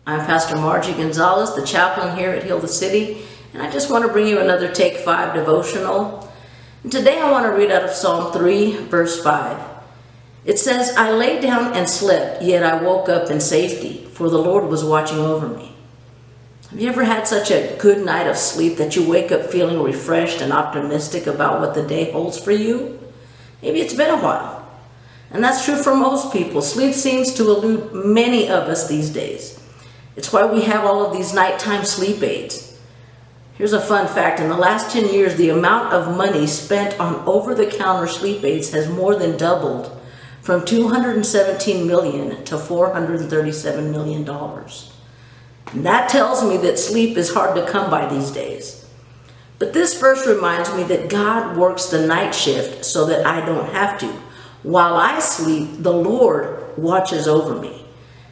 I'm Pastor Margie Gonzalez, the chaplain here at Heal the City, and I just want to bring you another Take 5 devotional. And today I want to read out of Psalm 3, verse 5. It says, I lay down and slept, yet I woke up in safety, for the Lord was watching over me. Have you ever had such a good night of sleep that you wake up feeling refreshed and optimistic about what the day holds for you? Maybe it's been a while. And that's true for most people. Sleep seems to elude many of us these days. It's why we have all of these nighttime sleep aids. Here's a fun fact. In the last 10 years, the amount of money spent on over-the-counter sleep aids has more than doubled, from $217 million to $437 million. And that tells me that sleep is hard to come by these days. But this verse reminds me that God works the night shift so that I don't have to. While I sleep, the Lord watches over me.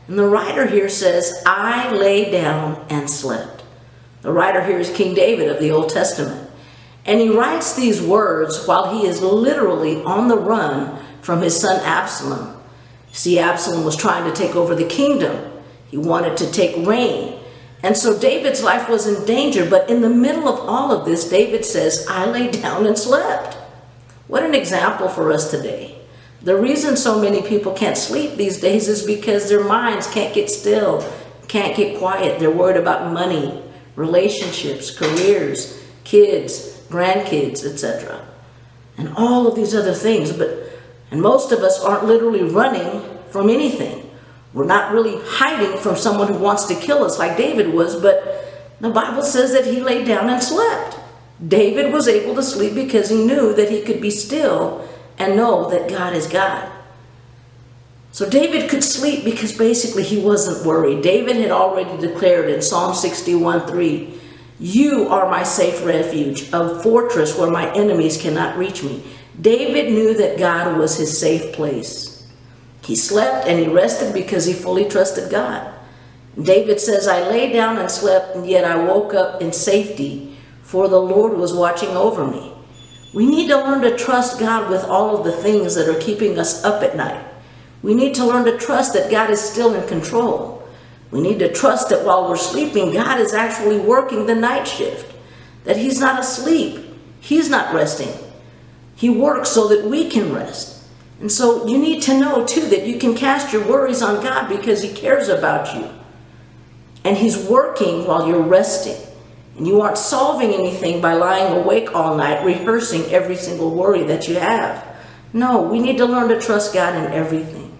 And the writer here says, I lay down and slept. The writer here is King David of the Old Testament. And he writes these words while he is literally on the run from his son Absalom. See, Absalom was trying to take over the kingdom. He wanted to take reign. And so David's life was in danger. But in the middle of all of this, David says, I lay down and slept. What an example for us today. The reason so many people can't sleep these days is because their minds can't get still, can't get quiet. They're worried about money, relationships, careers, kids, grandkids, etc. And all of these other things. And most of us aren't literally running from anything. We're not really hiding from someone who wants to kill us like David was, but the Bible says that he laid down and slept. David was able to sleep because he knew that he could be still and know that God is God. So David could sleep because basically he wasn't worried. David had already declared in Psalm 61:3, you are my safe refuge, a fortress where my enemies cannot reach me. David knew that God was his safe place. He slept and he rested because he fully trusted God. David says, I lay down and slept, and yet I woke up in safety, for the Lord was watching over me. We need to learn to trust God with all of the things that are keeping us up at night. We need to learn to trust that God is still in control. We need to trust that while we're sleeping, God is actually working the night shift, that he's not asleep. He's not resting. He works so that we can rest. And so you need to know too that you can cast your worries on God because he cares about you. And he's working while you're resting. And you aren't solving anything by lying awake all night, rehearsing every single worry that you have. No, we need to learn to trust God in everything.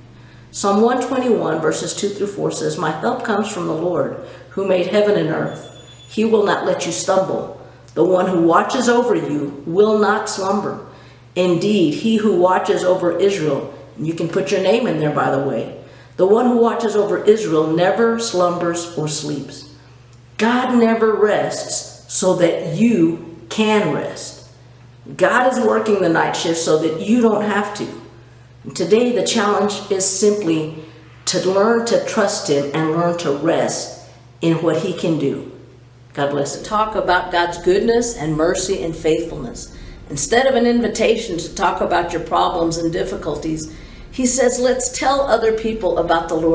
Psalm 121 verses 2-4 says, my help comes from the Lord, who made heaven and earth. He will not let you stumble. The one who watches over you will not slumber. Indeed, he who watches over Israel, and you can put your name in there, by the way, the one who watches over Israel never slumbers or sleeps. God never rests so that you can rest. God is working the night shift so that you don't have to. And today the challenge is simply to learn to trust him and learn to rest in what he can do. God bless you. Talk about God's goodness and mercy and faithfulness. Instead of an invitation to talk about your problems and difficulties, he says, let's tell other people about the Lord.